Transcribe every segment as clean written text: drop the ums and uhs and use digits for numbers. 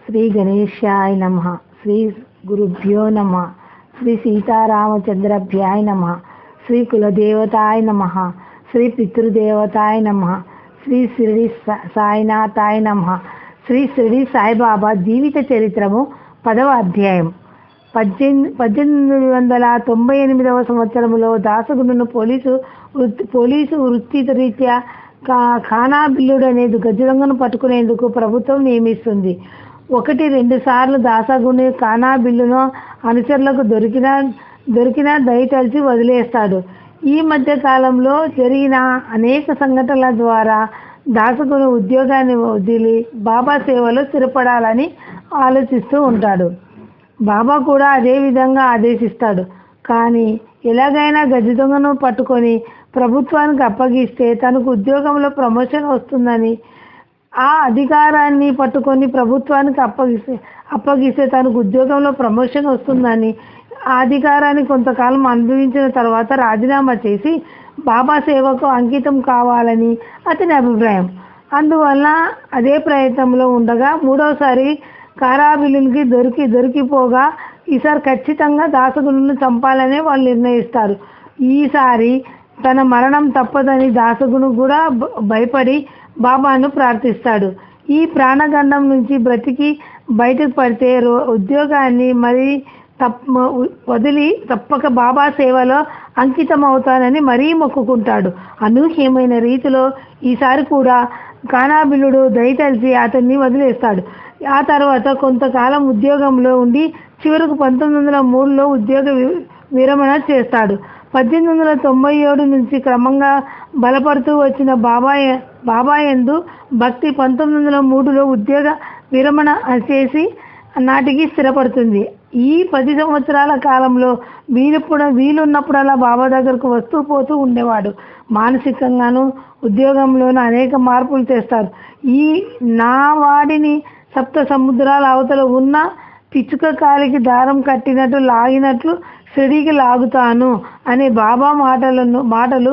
శ్రీ గణేశాయ నమ. శ్రీ గురుభ్యో నమ. శ్రీ సీతారామచంద్రభ్యాయ నమ. శ్రీ కులదేవతాయ నమ. శ్రీ పితృదేవతాయ నమ. శ్రీ షిరిడి సాయినాథాయ నమ. శ్రీ షిరిడి సాయిబాబా జీవిత చరిత్రము 10వ అధ్యాయం. 1898వ సంవత్సరంలో దాసగుణును పోలీసు వృత్తిరీత్యా ఖానాబిల్లుడు అనే గజదొంగను పట్టుకునేందుకు ప్రభుత్వం నియమిస్తుంది. 1-2 సార్లు దాసగుని ఖానాబిల్లును అనుచరులకు దొరికినా దయతలిచి వదిలేస్తాడు. ఈ మధ్య కాలంలో జరిగిన అనేక సంఘటనల ద్వారా దాసగుని ఉద్యోగాన్ని వదిలి బాబా సేవలో స్థిరపడాలని ఆలోచిస్తూ ఉంటాడు. బాబా కూడా అదే విధంగా ఆదేశిస్తాడు. కానీ ఎలాగైనా గజదొంగను పట్టుకొని ప్రభుత్వానికి అప్పగిస్తే తనకు ఉద్యోగంలో ప్రమోషన్ వస్తుందని, ఆ అధికారాన్ని పట్టుకొని ప్రభుత్వానికి అప్పగిస్తే తనకు ఉద్యోగంలో ప్రమోషన్ వస్తుందని, ఆ అధికారాన్ని కొంతకాలం అనుభవించిన తర్వాత రాజీనామా చేసి బాబా సేవకు అంకితం కావాలని అతని అభిప్రాయం. అందువల్ల అదే ప్రయత్నంలో ఉండగా 3వసారి ఖానాబిల్లుకి దొరికిపోగా ఈసారి ఖచ్చితంగా దాసగుణులను చంపాలనే వాళ్ళు నిర్ణయిస్తారు. ఈసారి తన మరణం తప్పదని దాసగును కూడా భయపడి బాబాను ప్రార్థిస్తాడు. ఈ ప్రాణగండం నుంచి బ్రతికి బయటకు పడితే ఉద్యోగాన్ని మరీ వదిలి తప్పక బాబా సేవలో అంకితం అవుతానని మరీ మొక్కుకుంటాడు. అనూహ్యమైన రీతిలో ఈసారి కూడా ఖానాబిల్లుడు దయతలిచి అతన్ని వదిలేస్తాడు. ఆ తర్వాత కొంతకాలం ఉద్యోగంలో ఉండి చివరకు 1903లో ఉద్యోగ విరమణ చేస్తాడు. 1897 నుంచి క్రమంగా బలపడుతూ వచ్చిన బాబా యందు భక్తి 1903లో ఉద్యోగ విరమణ చేసి నాటికి స్థిరపడుతుంది. ఈ 10 సంవత్సరాల కాలంలో వీలున్నప్పుడల్లా బాబా దగ్గరకు వస్తూ పోతూ ఉండేవాడు. మానసికంగాను ఉద్యోగంలోనూ అనేక మార్పులు చేస్తారు. ఈ నా వాడిని 7 సముద్రాల అవతల ఉన్న పిచ్చుక కాలికి దారం కట్టినట్టు లాగినట్లు షిరిడీకి లాగుతాను అనే బాబా మాటలు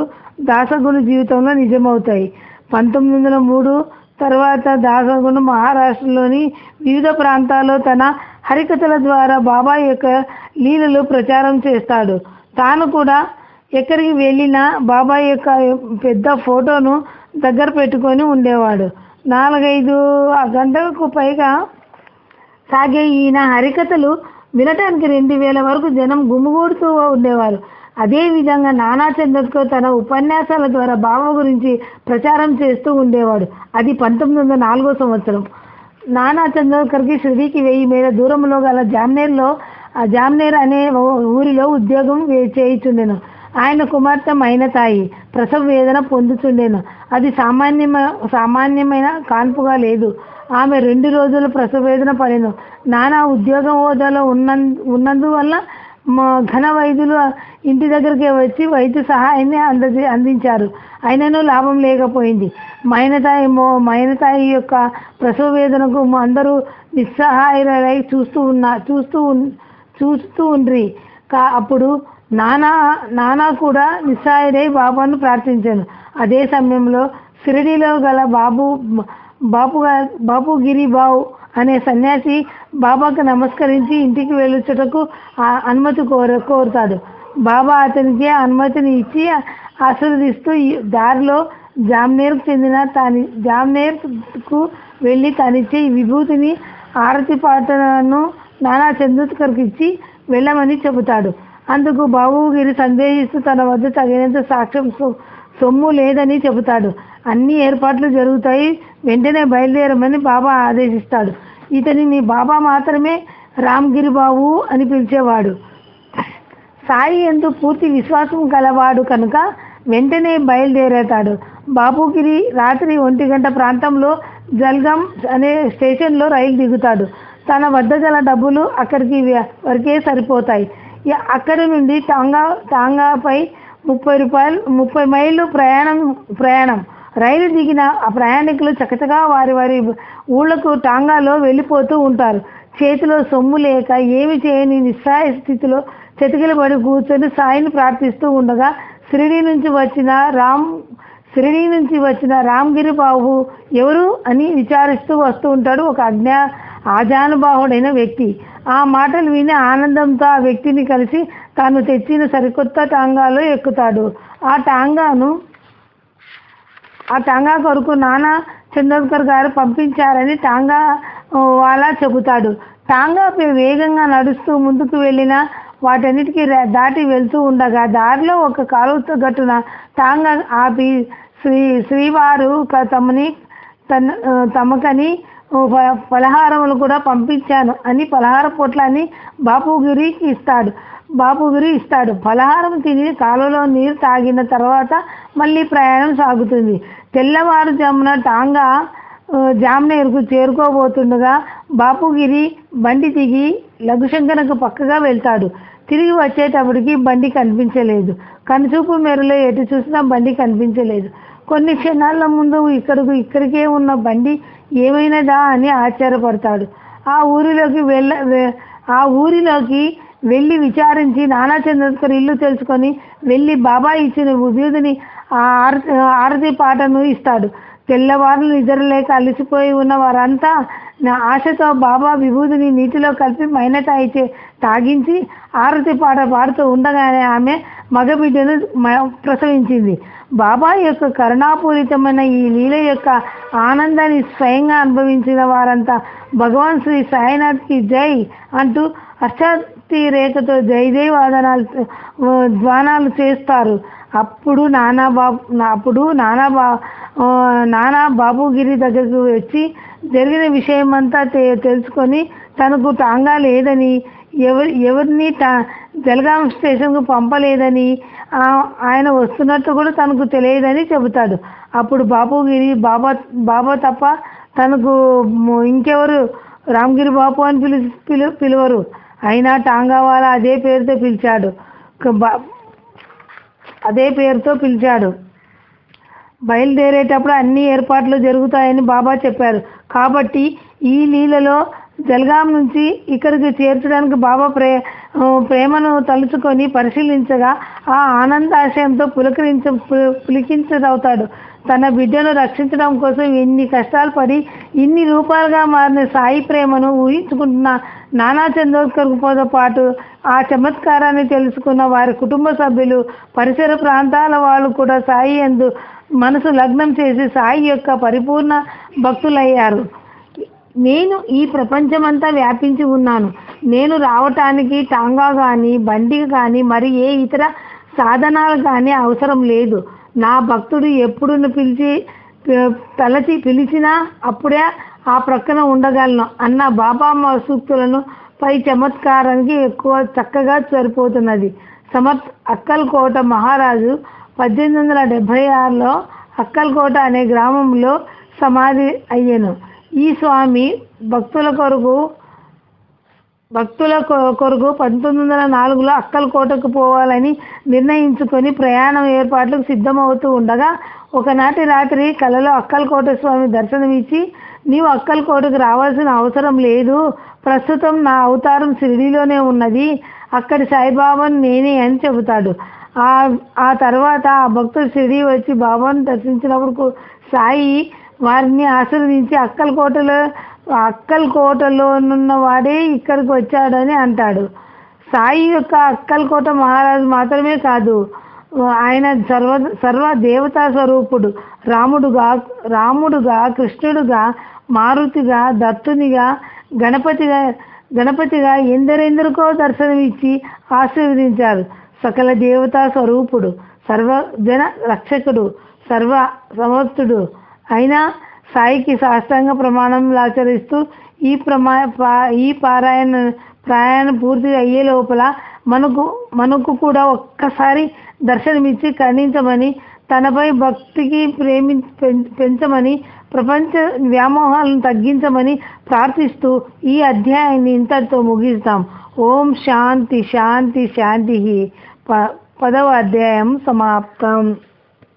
దాసగును జీవితంలో నిజమవుతాయి. 1903 తర్వాత దాసగును మహారాష్ట్రలోని వివిధ ప్రాంతాల్లో తన హరికథల ద్వారా బాబా యొక్క లీలలు ప్రచారం చేస్తాడు. తాను కూడా ఎక్కడికి వెళ్ళినా బాబా యొక్క పెద్ద ఫోటోను దగ్గర పెట్టుకొని ఉండేవాడు. 4-5 గంటలకు పైగా సాగే ఈయన హరికథలు వినటానికి 2000 వరకు జనం గుమిగూడుతూ ఉండేవారు. అదేవిధంగా నానా చంద్రకర్ తన ఉపన్యాసాల ద్వారా బాబా గురించి ప్రచారం చేస్తూ ఉండేవాడు. అది 1904వ సంవత్సరం. నానా చంద్రకర్కి షిరిడీకి 1000 మైళ్ళ దూరంలో గల జామ్నేర్ అనే ఊరిలో ఉద్యోగం చేయుచుండెను. ఆయన కుమార్తె మైనతాయి ప్రసవ వేదన పొందుచుండెను. అది సామాన్యమైన కాన్పుగా లేదు. ఆమె 2 రోజులు ప్రసవ వేదన పడెను. నానా ఉద్యోగం హోదాలో ఉన్నందువల్ల ఘన వైద్యులు ఇంటి దగ్గరికి వచ్చి వైద్య సహాయాన్ని అందించారు. అయినను లాభం లేకపోయింది. మైనతాయి యొక్క ప్రసవ వేదనకు అందరూ నిస్సహాయులై చూస్తూ ఉండ్రి. అప్పుడు నానా కూడా నిస్సహాయుడై బాబాను ప్రార్థించాను. అదే సమయంలో షిరిడీలో గల బాపుగిరిబావు అనే సన్యాసి బాబాకు నమస్కరించి ఇంటికి వెళ్ళుటకు అనుమతి కోరుతాడు. బాబా అతనికి అనుమతిని ఇచ్చి ఆశీర్వదిస్తూ దారిలో జామ్నేర్కు వెళ్ళి తనిచ్చే విభూతిని ఆరతి పాటను నానా చంద్రకర్కి ఇచ్చి వెళ్ళమని చెబుతాడు. అందుకు బాబుగిరి సందేహిస్తూ తన వద్ద తగినంత సాక్ష్యం సొమ్ము లేదని చెబుతాడు. అన్ని ఏర్పాట్లు జరుగుతాయి, వెంటనే బయలుదేరమని బాబా ఆదేశిస్తాడు. ఇతనిని బాబా మాత్రమే రామ్గిరిబాబు అని పిలిచేవాడు. సాయి యందు పూర్తి విశ్వాసం గలవాడు కనుక వెంటనే బయలుదేరతాడు. బాపుగిరి రాత్రి 1 గంట ప్రాంతంలో జల్గాం అనే స్టేషన్లో రైలు దిగుతాడు. తన వద్ద గల డబ్బులు అక్కడికి వరకే సరిపోతాయి. అక్కడి నుండి టాంగాపై 30 మైళ్ళు ప్రయాణం. రైలు దిగిన ఆ ప్రయాణికులు చకచకా వారి ఊళ్ళకు టాంగాలో వెళ్ళిపోతూ ఉంటారు. చేతిలో సొమ్ము లేక ఏమి చేయని నిస్సహాయ స్థితిలో చతికిలబడి కూర్చొని సాయిని ప్రార్థిస్తూ ఉండగా షిరిడీ నుంచి వచ్చిన రామ్గిరి బాబు ఎవరు అని విచారిస్తూ వస్తూ ఉంటాడు. ఒక ఆజానుబాహుడైన వ్యక్తి. ఆ మాటలు విని ఆనందంతో ఆ వ్యక్తిని కలిసి తాను తెచ్చిన సరికొత్త టాంగాలో ఎక్కుతాడు. ఆ టాంగా కొరకు నానా చందోద్కర్ గారు పంపించారని టాంగా వాలా చెబుతాడు. టాంగా వేగంగా నడుస్తూ ముందుకు వెళ్ళిన వాటన్నిటికీ దాటి వెళ్తూ ఉండగా దారిలో ఒక కాలువ గట్టున టాంగా ఆపి శ్రీవారు తమకని పలహారములు కూడా పంపించాను అని పలహార పొట్లాన్ని బాపుగిరి ఇస్తాడు. పలహారం తిని కాలువలో నీరు తాగిన తర్వాత మళ్ళీ ప్రయాణం సాగుతుంది. తెల్లవారుజామున టాంగా జామ్నేర్కు చేరుకోబోతుండగా బాపుగిరి బండి దిగి లఘుశంకనకు పక్కగా వెళ్తాడు. తిరిగి వచ్చేటప్పటికి బండి కనిపించలేదు. కనుచూపు మేరలో ఎటు చూసినా బండి కనిపించలేదు. కొన్ని క్షణాల ముందు ఇక్కడికే ఉన్న బండి ఏమైనదా అని ఆశ్చర్యపడతాడు. ఆ ఊరిలోకి వెళ్ళి విచారించి నానా చంద్రకర్ ఇల్లు తెలుసుకొని వెళ్ళి బాబా ఇచ్చిన విభూతిని ఆరతి పాటను ఇస్తాడు. తెల్లవారులు నిద్రలేక అలసిపోయి ఉన్న వారంతా ఆశతో బాబా విభూతిని నీటిలో కలిపి మైనతాయిచే తాగించి ఆరతి పాట పాడుతూ ఉండగానే ఆమె మగబిడ్డను ప్రసవించింది. బాబా యొక్క కరుణాపూరితమైన ఈ లీల యొక్క ఆనందాన్ని స్వయంగా అనుభవించిన వారంతా భగవాన్ శ్రీ సాయినాథ్కి జై అంటూ అష్టాతి రేఖతో జై జై ధ్వానాలు చేస్తారు. అప్పుడు నానా బాపుగిరి దగ్గరకు వచ్చి జరిగిన విషయమంతా తెలుసుకొని తనకు టాంగా లేదని, ఎవరిని జలగాం స్టేషన్కు పంపలేదని, ఆయన వస్తున్నట్టు కూడా తనకు తెలియదని చెబుతాడు. అప్పుడు బాపుగిరి బాబా తప్ప తనకు ఇంకెవరు రామగిరి బాపు అని పిలువరు. అయినా టాంగావాలా అదే పేరుతో పిలిచాడు. బయలుదేరేటప్పుడు అన్ని ఏర్పాట్లు జరుగుతాయని బాబా చెప్పారు. కాబట్టి ఈ లీలలో జల్గాం నుంచి ఇక్కడికి చేర్చడానికి బాబా ప్రేమను తలుచుకొని పరిశీలించగా ఆ ఆనందాశయంతో పులికించదవుతాడు. తన బిడ్డను రక్షించడం కోసం ఎన్ని కష్టాలు పడి ఇన్ని రూపాలుగా మారిన సాయి ప్రేమను ఊహించుకుంటున్న నానా చందోద్కర్తో పాటు ఆ చమత్కారాన్ని తెలుసుకున్న వారి కుటుంబ సభ్యులు, పరిసర ప్రాంతాల వాళ్ళు కూడా సాయి యందు మనసు లగ్నం చేసి సాయి యొక్క పరిపూర్ణ భక్తులయ్యారు. నేను ఈ ప్రపంచమంతా వ్యాపించి ఉన్నాను. నేను రావటానికి టాంగా కానీ, బండి కానీ, మరి ఏ ఇతర సాధనాలు కానీ అవసరం లేదు. నా భక్తుడు ఎప్పుడు తలచి పిలిచినా అప్పుడే ఆ ప్రక్కన ఉండగలను అన్న బాబా సూక్తులను పై చమత్కారానికి ఎక్కువ చక్కగా సరిపోతున్నది. అక్కల్కోట మహారాజు 1876లో అక్కల్కోట అనే గ్రామంలో సమాధి అయ్యెను. ఈ స్వామి భక్తుల కొరకు 1904లో అక్కల్కోటకు పోవాలని నిర్ణయించుకొని ప్రయాణం ఏర్పాట్లకు సిద్ధమవుతూ ఉండగా ఒకనాటి రాత్రి కలలో అక్కల్కోట స్వామి దర్శనమిచ్చి, నీవు అక్కల్కోటకు రావాల్సిన అవసరం లేదు, ప్రస్తుతం నా అవతారం షిరిడీలోనే ఉన్నది, అక్కడి సాయిబాబాను నేనే అని చెబుతాడు. ఆ తర్వాత ఆ భక్తుడు షిరిడీ వచ్చి బాబాను దర్శించినప్పుడు సాయి వారిని ఆశీర్వదించి అక్కల్కోటలోనున్న వాడే ఇక్కడికి వచ్చాడని అంటాడు. సాయి యొక్క అక్కల్కోట మహారాజు మాత్రమే కాదు, ఆయన సర్వ దేవతా స్వరూపుడు. రాముడుగా, కృష్ణుడుగా, మారుతిగా, దత్తునిగా, గణపతిగా ఎందరెందరికో దర్శనమిచ్చి ఆశీర్వదించారు. సకల దేవతా స్వరూపుడు, సర్వజన రక్షకుడు, సర్వ సమర్థుడు అయినా సాయికి సాష్టాంగ ప్రమాణంలో ఆచరిస్తూ ఈ ప్రయాణం పూర్తి అయ్యే లోపల మనకు కూడా ఒక్కసారి దర్శనమిచ్చి కరుణించమని, తనపై భక్తికి పెంచమని, ప్రపంచ వ్యామోహాలను తగ్గించమని ప్రార్థిస్తూ ఈ అధ్యాయాన్ని ఇంతటితో ముగిస్తాం. ఓం శాంతి శాంతి శాంతి. 10వ అధ్యాయం సమాప్తం.